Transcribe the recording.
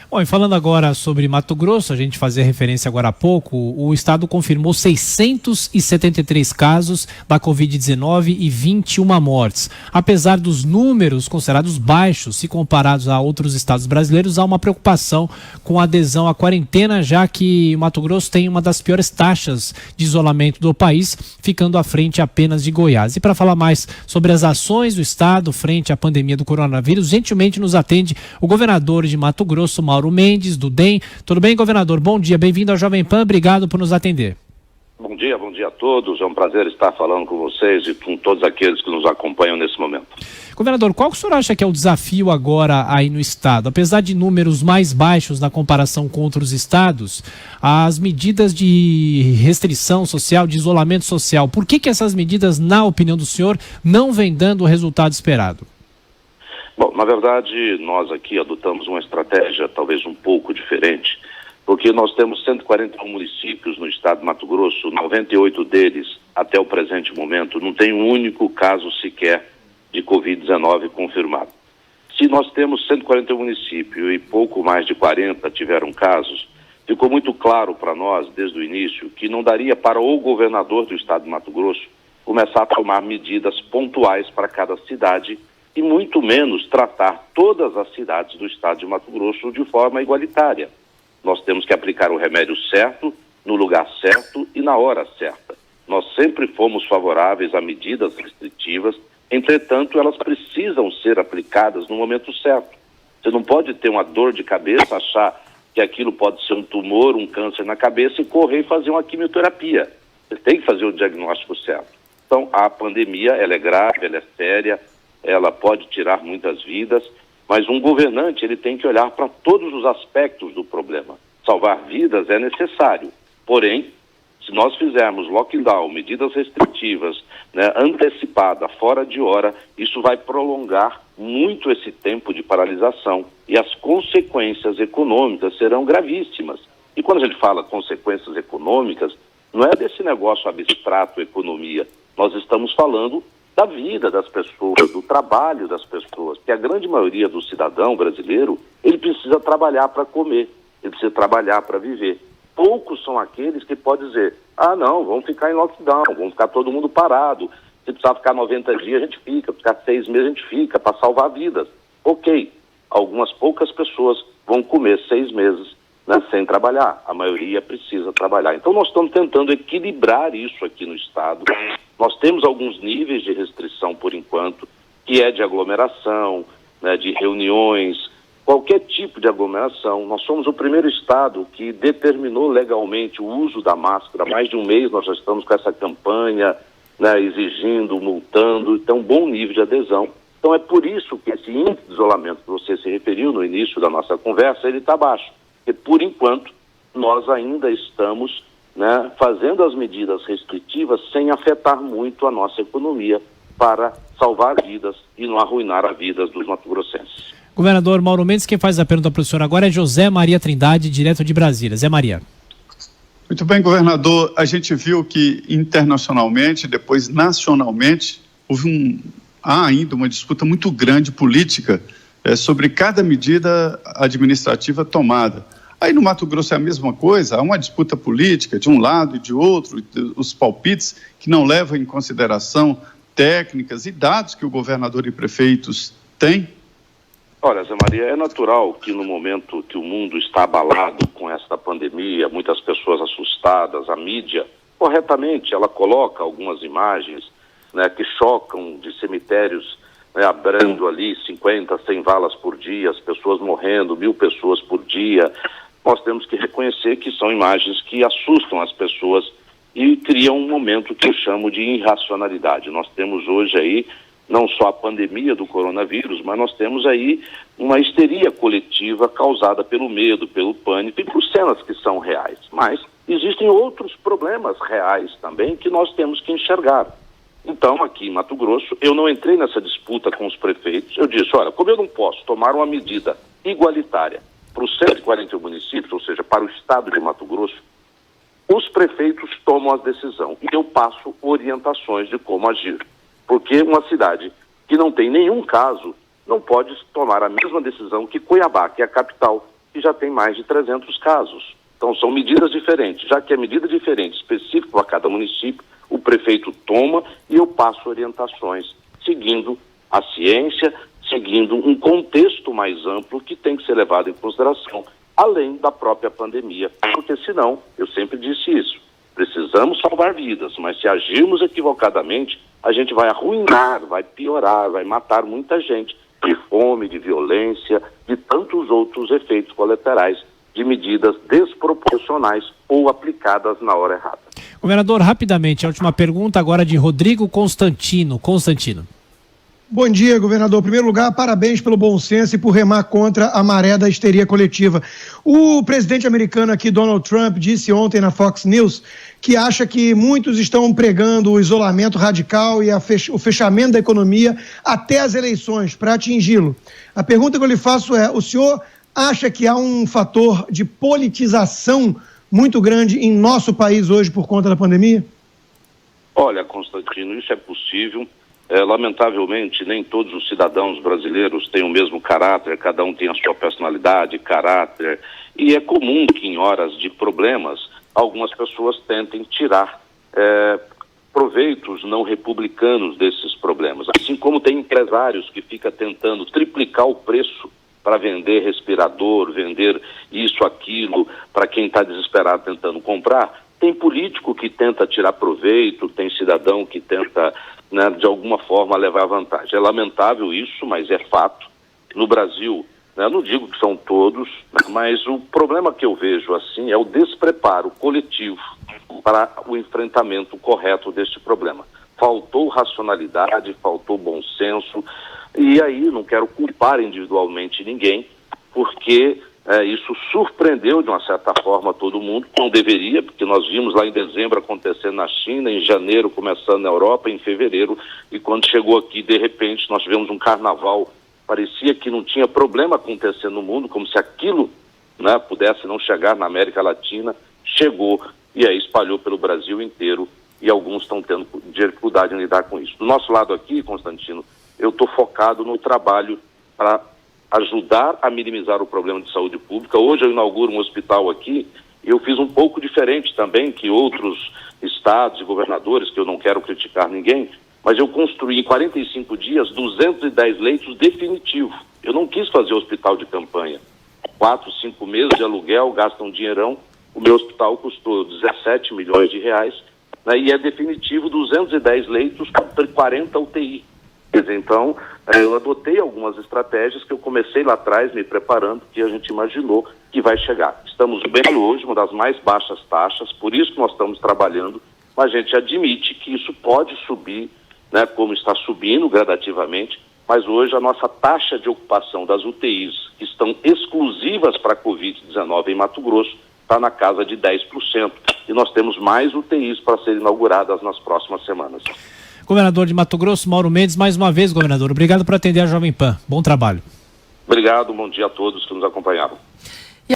Bom, e falando agora sobre Mato Grosso, a gente fazia referência agora há pouco, o estado confirmou 673 casos da Covid-19 e 21 mortes. Apesar dos números considerados baixos, se comparados a outros estados brasileiros, há uma preocupação com a adesão à quarentena, já que Mato Grosso tem uma das piores taxas de isolamento do país, ficando à frente apenas de Goiás. E para falar mais sobre as ações do estado frente à pandemia do coronavírus, gentilmente nos atende o governador de Mato Grosso, Mauro Mendes, do DEM. Tudo bem, governador? Bom dia, bem-vindo ao Jovem Pan, obrigado por nos atender. Bom dia a todos, é um prazer estar falando com vocês e com todos aqueles que nos acompanham nesse momento. Governador, qual que o senhor acha que é o desafio agora aí no estado? Apesar de números mais baixos na comparação com outros estados, as medidas de restrição social, de isolamento social, por que essas medidas, na opinião do senhor, não vêm dando o resultado esperado? Bom, na verdade, nós aqui adotamos uma estratégia talvez um pouco diferente, porque nós temos 141 municípios no estado de Mato Grosso, 98 deles, até o presente momento, não tem um único caso sequer de Covid-19 confirmado. Se nós temos 141 municípios e pouco mais de 40 tiveram casos, ficou muito claro para nós, desde o início, que não daria para o governador do estado de Mato Grosso começar a tomar medidas pontuais para cada cidade e muito menos tratar todas as cidades do estado de Mato Grosso de forma igualitária. Nós temos que aplicar o remédio certo, no lugar certo e na hora certa. Nós sempre fomos favoráveis a medidas restritivas, entretanto, elas precisam ser aplicadas no momento certo. Você não pode ter uma dor de cabeça, achar que aquilo pode ser um tumor, um câncer na cabeça e correr e fazer uma quimioterapia. Você tem que fazer o diagnóstico certo. Então, a pandemia, ela é grave, ela é séria, ela pode tirar muitas vidas, mas um governante ele tem que olhar para todos os aspectos do problema. Salvar vidas é necessário, porém, se nós fizermos lockdown, medidas restritivas, antecipada, fora de hora, isso vai prolongar muito esse tempo de paralisação e as consequências econômicas serão gravíssimas. E quando a gente fala consequências econômicas, não é desse negócio abstrato, economia. Nós estamos falando da vida das pessoas, do trabalho das pessoas, que a grande maioria do cidadão brasileiro, ele precisa trabalhar para comer, ele precisa trabalhar para viver. Poucos são aqueles que podem dizer, não, vamos ficar em lockdown, vamos ficar todo mundo parado, se precisar ficar 90 dias a gente fica, se precisar 6 meses a gente fica, para salvar vidas. Ok, algumas poucas pessoas vão comer 6 meses sem trabalhar, a maioria precisa trabalhar. Então nós estamos tentando equilibrar isso aqui no estado. Nós temos alguns níveis de restrição por enquanto, que é de aglomeração, de reuniões, qualquer tipo de aglomeração. Nós somos o primeiro estado que determinou legalmente o uso da máscara. Há mais de um mês nós já estamos com essa campanha, exigindo, multando, então bom nível de adesão. Então é por isso que esse índice de isolamento que você se referiu no início da nossa conversa, ele está baixo. Porque por enquanto nós ainda estamos fazendo as medidas restritivas sem afetar muito a nossa economia para salvar vidas e não arruinar a vida dos mato-grossenses. Governador Mauro Mendes, quem faz a pergunta para o senhor agora é José Maria Trindade, direto de Brasília. Zé Maria. Muito bem, governador. A gente viu que internacionalmente, depois nacionalmente, há ainda uma disputa muito grande política sobre cada medida administrativa tomada. Aí no Mato Grosso é a mesma coisa, há uma disputa política de um lado e de outro, os palpites que não levam em consideração técnicas e dados que o governador e prefeitos têm. Olha, Zé Maria, é natural que no momento que o mundo está abalado com esta pandemia, muitas pessoas assustadas, a mídia, corretamente, ela coloca algumas imagens que chocam de cemitérios abrindo ali 50, 100 valas por dia, as pessoas morrendo, 1000 pessoas por dia. Nós temos que reconhecer que são imagens que assustam as pessoas e criam um momento que eu chamo de irracionalidade. Nós temos hoje aí não só a pandemia do coronavírus, mas nós temos aí uma histeria coletiva causada pelo medo, pelo pânico e por cenas que são reais. Mas existem outros problemas reais também que nós temos que enxergar. Então, aqui em Mato Grosso, eu não entrei nessa disputa com os prefeitos. Eu disse, olha, como eu não posso tomar uma medida igualitária para os 141 municípios, ou seja, para o estado de Mato Grosso, os prefeitos tomam a decisão e eu passo orientações de como agir. Porque uma cidade que não tem nenhum caso não pode tomar a mesma decisão que Cuiabá, que é a capital, que já tem mais de 300 casos. Então, são medidas diferentes. Já que é medida diferente, específica para cada município, o prefeito toma e eu passo orientações, seguindo a ciência, seguindo um contexto mais amplo que tem que ser levado em consideração, além da própria pandemia. Porque senão, eu sempre disse isso, precisamos salvar vidas, mas se agirmos equivocadamente, a gente vai arruinar, vai piorar, vai matar muita gente de fome, de violência, de tantos outros efeitos colaterais de medidas desproporcionais ou aplicadas na hora errada. Governador, rapidamente, a última pergunta agora de Rodrigo Constantino. Bom dia, governador. Em primeiro lugar, parabéns pelo bom senso e por remar contra a maré da histeria coletiva. O presidente americano aqui, Donald Trump, disse ontem na Fox News que acha que muitos estão pregando o isolamento radical e o fechamento da economia até as eleições para atingi-lo. A pergunta que eu lhe faço é, o senhor acha que há um fator de politização muito grande em nosso país hoje por conta da pandemia? Olha, Constantino, isso é possível. Lamentavelmente, nem todos os cidadãos brasileiros têm o mesmo caráter, cada um tem a sua personalidade, caráter, e é comum que em horas de problemas, algumas pessoas tentem tirar proveitos não republicanos desses problemas. Assim como tem empresários que ficam tentando triplicar o preço para vender respirador, vender isso, aquilo, para quem está desesperado tentando comprar, tem político que tenta tirar proveito, tem cidadão que tenta, né, de alguma forma levar vantagem. É lamentável isso, mas é fato. No Brasil, né, eu não digo que são todos, mas o problema que eu vejo assim é o despreparo coletivo para o enfrentamento correto deste problema. Faltou racionalidade, faltou bom senso, e aí não quero culpar individualmente ninguém, porque isso surpreendeu de uma certa forma todo mundo, não deveria, porque nós vimos lá em dezembro acontecendo na China, em janeiro começando na Europa, em fevereiro, e quando chegou aqui, de repente, nós tivemos um carnaval, parecia que não tinha problema acontecendo no mundo, como se aquilo, né, pudesse não chegar na América Latina, chegou e aí espalhou pelo Brasil inteiro, e alguns estão tendo dificuldade em lidar com isso. Do nosso lado aqui, Constantino, eu estou focado no trabalho para ajudar a minimizar o problema de saúde pública. Hoje eu inauguro um hospital aqui e eu fiz um pouco diferente também que outros estados e governadores, que eu não quero criticar ninguém, mas eu construí em 45 dias 210 leitos definitivos. Eu não quis fazer hospital de campanha. 4, 5 meses de aluguel, gastam um dinheirão. O meu hospital custou 17 milhões de reais, né, e é definitivo 210 leitos para 40 UTI. Então, eu adotei algumas estratégias que eu comecei lá atrás me preparando, que a gente imaginou que vai chegar. Estamos bem hoje, uma das mais baixas taxas, por isso que nós estamos trabalhando, mas a gente admite que isso pode subir, né, como está subindo gradativamente, mas hoje a nossa taxa de ocupação das UTIs, que estão exclusivas para a Covid-19 em Mato Grosso, está na casa de 10%. E nós temos mais UTIs para serem inauguradas nas próximas semanas. Governador de Mato Grosso, Mauro Mendes, mais uma vez, governador, obrigado por atender a Jovem Pan. Bom trabalho. Obrigado, bom dia a todos que nos acompanharam.